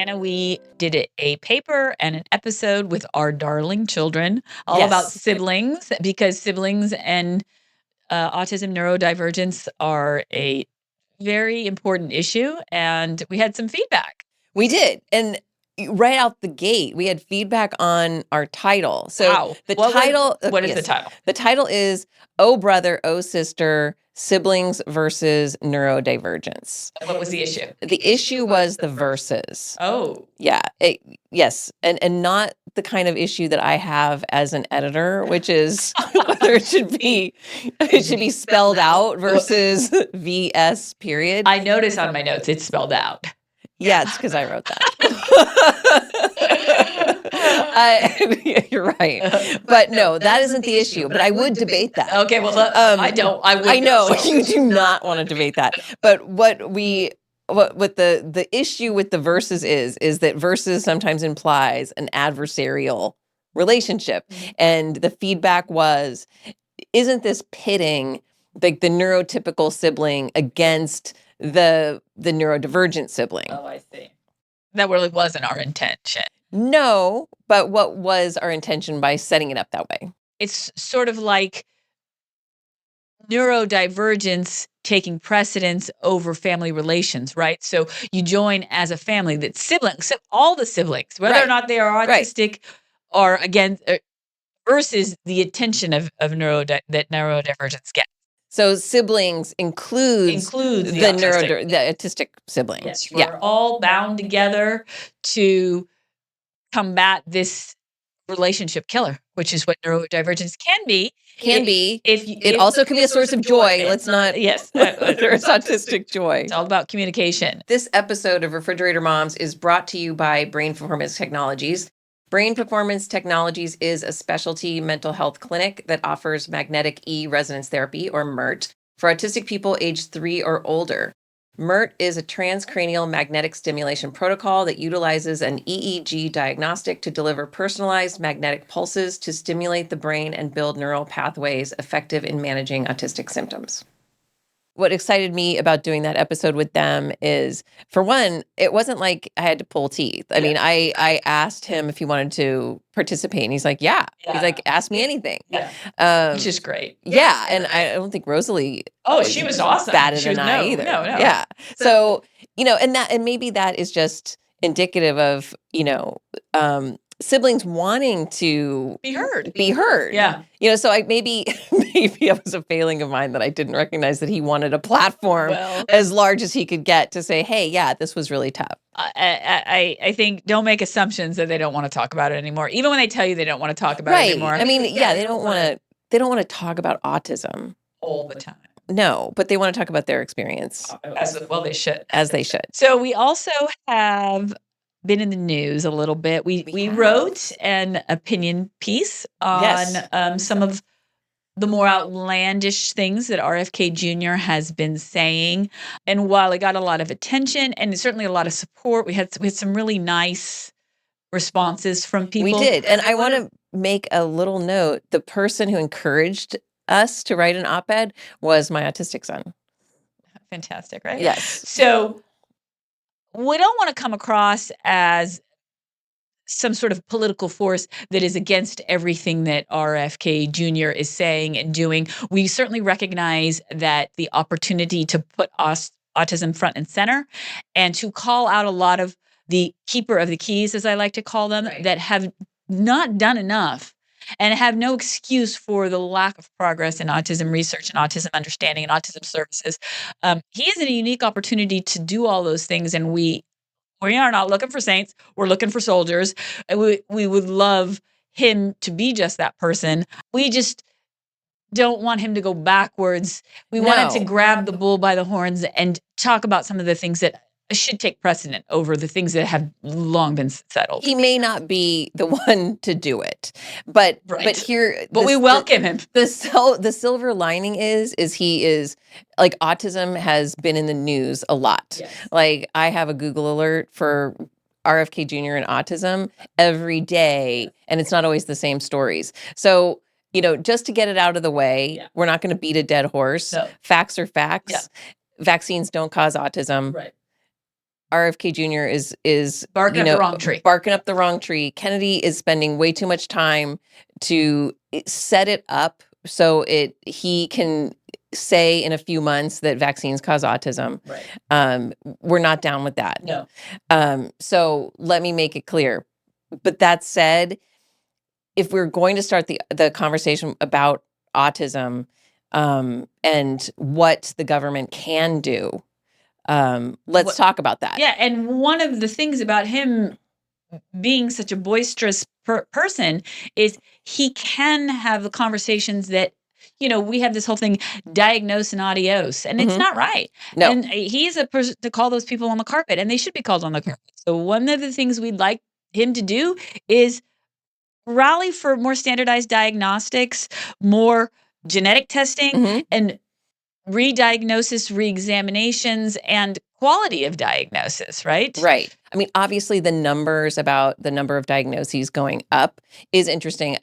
Julianna, we did a paper and an episode with our darling children all about siblings, because siblings and autism neurodivergence are a very important issue. And we had some feedback. We did. And right out the gate, we had feedback on our title. So Wow. the What title. what is the title? The title is Oh Brother, Oh Sister, Siblings versus Neurodivergence. What was the issue? The issue was the versus. Oh. Yeah. Yes. And not the kind of issue that I have as an editor, which is whether it should be spelled out versus VS period. I notice on my notes it's spelled out. Yeah, it's because I wrote that. You're right. But no, that isn't the issue. But I would debate that. Okay, well, I don't. I know you do not want to debate that. But what the issue with the versus is that versus sometimes implies an adversarial relationship. And the feedback was, isn't this pitting like the neurotypical sibling against the neurodivergent sibling? Oh, I see. That really wasn't our intention. No, but what was our intention by setting it up that way? It's sort of like neurodivergence taking precedence over family relations, right? So you join as a family, that siblings, all the siblings, whether or not they are autistic or against, versus the attention of that neurodivergence gets. So siblings includes the autistic sibling. Yes, we're all bound together to combat this relationship killer, which is what neurodivergence can be. It also can be a source of joy. Let's not. Yes, there's autistic joy. It's all about communication. This episode of Refrigerator Moms is brought to you by Brain Performance Technologies. Brain Performance Technologies is a specialty mental health clinic that offers magnetic resonance therapy, or MERT, for autistic people aged 3 or older. MERT is a transcranial magnetic stimulation protocol that utilizes an EEG diagnostic to deliver personalized magnetic pulses to stimulate the brain and build neural pathways effective in managing autistic symptoms. What excited me about doing that episode with them is, for one, it wasn't like I had to pull teeth. I mean, I asked him if he wanted to participate, and he's like, yeah. He's like, ask me anything. Which is great. Yeah, and I don't think Rosalie she was awesome. batted an eye either. No. Yeah. So, and maybe that is just indicative of, siblings wanting to be heard. Yeah. So maybe it was a failing of mine that I didn't recognize that he wanted a platform as large as he could get to say, hey, yeah, this was really tough. I think don't make assumptions that they don't want to talk about it anymore. Even when they tell you they don't want to talk about it anymore. I mean, they don't want to talk about autism all the time. No, but they want to talk about their experience. They should. As they should. So we also have been in the news a little bit. We wrote an opinion piece on some of the more outlandish things that RFK Jr. has been saying. And while it got a lot of attention and certainly a lot of support, we had some really nice responses from people. We did. And I want to make a little note. The person who encouraged us to write an op-ed was my autistic son. Fantastic, right? Yes. So we don't want to come across as some sort of political force that is against everything that RFK Jr. is saying and doing. We certainly recognize that the opportunity to put autism front and center and to call out a lot of the keeper of the keys, as I like to call them, that have not done enough and have no excuse for the lack of progress in autism research and autism understanding and autism services. He is in a unique opportunity to do all those things, and we are not looking for saints. We're looking for soldiers. We would love him to be just that person. We just don't want him to go backwards. We wanted to grab the bull by the horns and talk about some of the things that should take precedent over the things that have long been settled. He may not be the one to do it, but we welcome him. The silver lining is he is, like, autism has been in the news a lot. Yes. Like, I have a Google alert for RFK Jr. and autism every day, and it's not always the same stories. So, just to get it out of the way, we're not going to beat a dead horse. No. Facts are facts. Yeah. Vaccines don't cause autism. Right. RFK Jr. is Barking up the wrong tree. barking up the wrong tree. Kennedy is spending way too much time to set it up so he can say in a few months that vaccines cause autism. Right. We're not down with that. No. So let me make it clear. But that said, if we're going to start the conversation about autism, and what the government can do, let's talk about that. Yeah, and one of the things about him being such a boisterous person is he can have the conversations that, we have this whole thing, diagnose and adios, and it's not right. No. And he's a person to call those people on the carpet, and they should be called on the carpet. So one of the things we'd like him to do is rally for more standardized diagnostics, more genetic testing, and re-diagnosis, re-examinations, and quality of diagnosis, right? Right. I mean, obviously, the numbers about the number of diagnoses going up is interesting.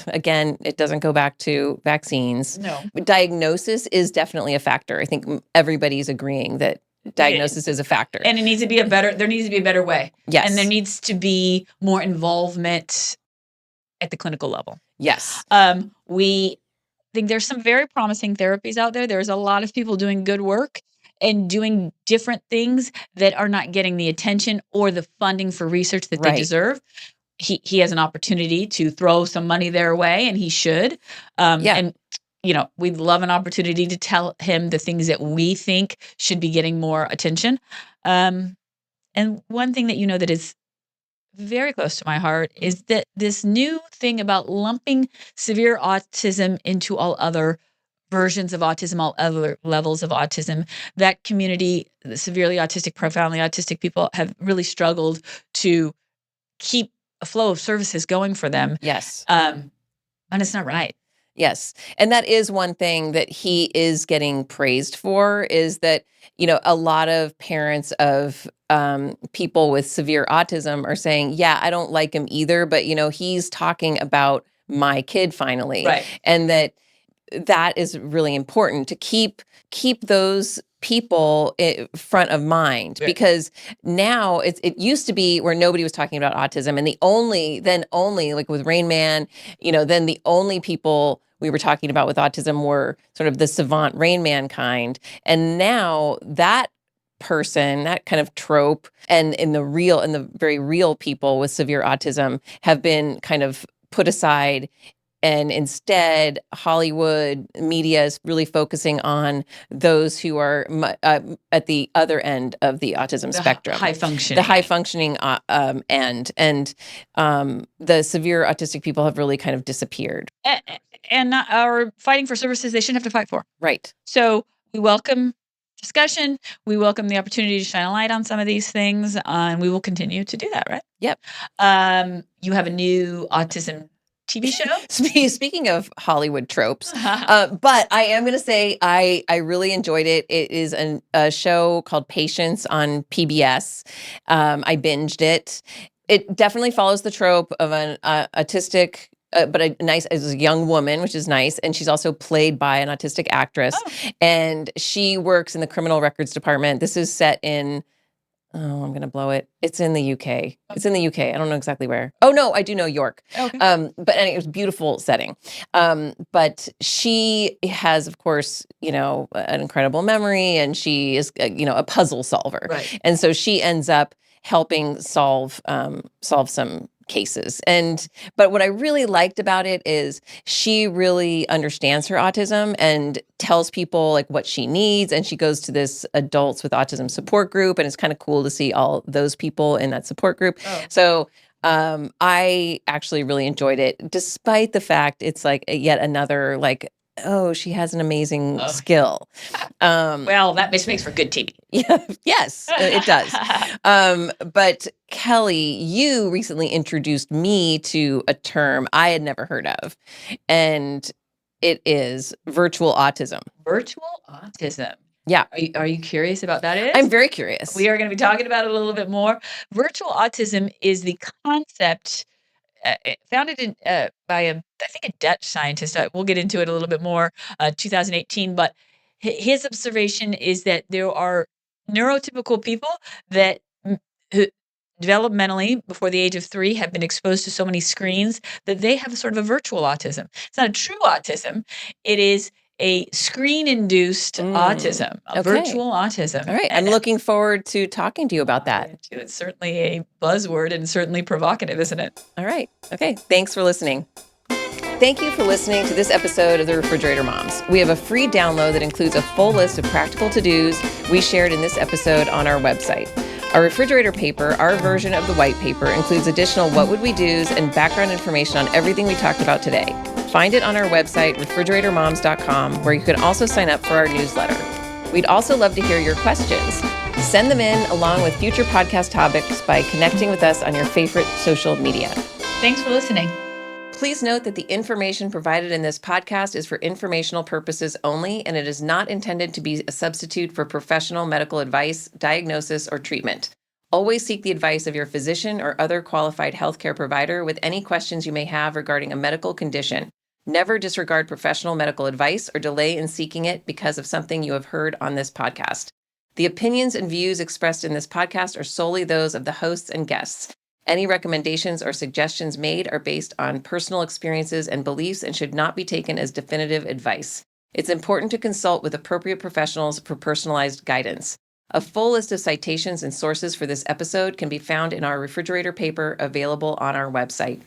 Again, it doesn't go back to vaccines. No. Diagnosis is definitely a factor. I think everybody's agreeing that diagnosis is a factor. And there needs to be a better way. Yes. And there needs to be more involvement at the clinical level. Yes. We think there's some very promising therapies out there. There's a lot of people doing good work and doing different things that are not getting the attention or the funding for research that they deserve. He has an opportunity to throw some money their way, and he should. And we'd love an opportunity to tell him the things that we think should be getting more attention. And one thing that that is very close to my heart is that this new thing about lumping severe autism into all other versions of autism, all other levels of autism. That community, the severely autistic, profoundly autistic people, have really struggled to keep a flow of services going for them. Yes. And it's not right. Yes. And that is one thing that he is getting praised for, is that, a lot of parents of people with severe autism are saying, yeah, I don't like him either, but, he's talking about my kid finally. Right. And that is really important to keep those people front of mind, because now it used to be where nobody was talking about autism, and only like with Rain Man, then the only people we were talking about with autism were sort of the savant Rain Man kind, and now that person, that kind of trope, and in the very real people with severe autism have been kind of put aside. And instead, Hollywood media is really focusing on those who are at the other end of the autism spectrum. High functioning. The high functioning end. And the severe autistic people have really kind of disappeared. And are fighting for services they shouldn't have to fight for. Right. So we welcome discussion. We welcome the opportunity to shine a light on some of these things. And we will continue to do that, right? Yep. You have a new autism TV show? Speaking of Hollywood tropes, but I am going to say I really enjoyed it. It is a show called Patience on PBS. I binged it. It definitely follows the trope of an autistic, but as a young woman, which is nice. And she's also played by an autistic actress. Oh. And she works in the criminal records department. This is set in... Oh, I'm going to blow it. It's in the UK. It's in the UK. I don't know exactly where. Oh, no, I do know York. Okay. But anyway, it was a beautiful setting. But she has, of course, an incredible memory, and she is, a puzzle solver. Right. And so she ends up helping solve some cases. But what I really liked about it is she really understands her autism and tells people like what she needs. And she goes to this adults with autism support group, and it's kind of cool to see all those people in that support group. Oh. So I actually really enjoyed it, despite the fact it's like yet another oh, she has an amazing skill. Well, that makes for good TV. Yeah, yes, it does. But Kelley, you recently introduced me to a term I had never heard of, and it is virtual autism. Virtual autism. Yeah. Are you curious about that? I'm very curious. We are going to be talking about it a little bit more. Virtual autism is the concept founded by I think a Dutch scientist. We'll get into it a little bit more, 2018. But his observation is that there are neurotypical people that who developmentally before the age of 3 have been exposed to so many screens that they have sort of a virtual autism. It's not a true autism. It is a screen-induced autism, a Okay. virtual autism. All right. I'm And looking forward to talking to you about that. it's certainly a buzzword and certainly provocative, isn't it? All right. Okay. Thanks for listening. Thank you for listening to this episode of The Refrigerator Moms. We have a free download that includes a full list of practical to-dos we shared in this episode on our website. Our refrigerator paper, our version of the white paper, includes additional what would we do's and background information on everything we talked about today. Find it on our website, refrigeratormoms.com, where you can also sign up for our newsletter. We'd also love to hear your questions. Send them in along with future podcast topics by connecting with us on your favorite social media. Thanks for listening. Please note that the information provided in this podcast is for informational purposes only, and it is not intended to be a substitute for professional medical advice, diagnosis, or treatment. Always seek the advice of your physician or other qualified healthcare provider with any questions you may have regarding a medical condition. Never disregard professional medical advice or delay in seeking it because of something you have heard on this podcast. The opinions and views expressed in this podcast are solely those of the hosts and guests. Any recommendations or suggestions made are based on personal experiences and beliefs and should not be taken as definitive advice. It's important to consult with appropriate professionals for personalized guidance. A full list of citations and sources for this episode can be found in our refrigerator paper available on our website.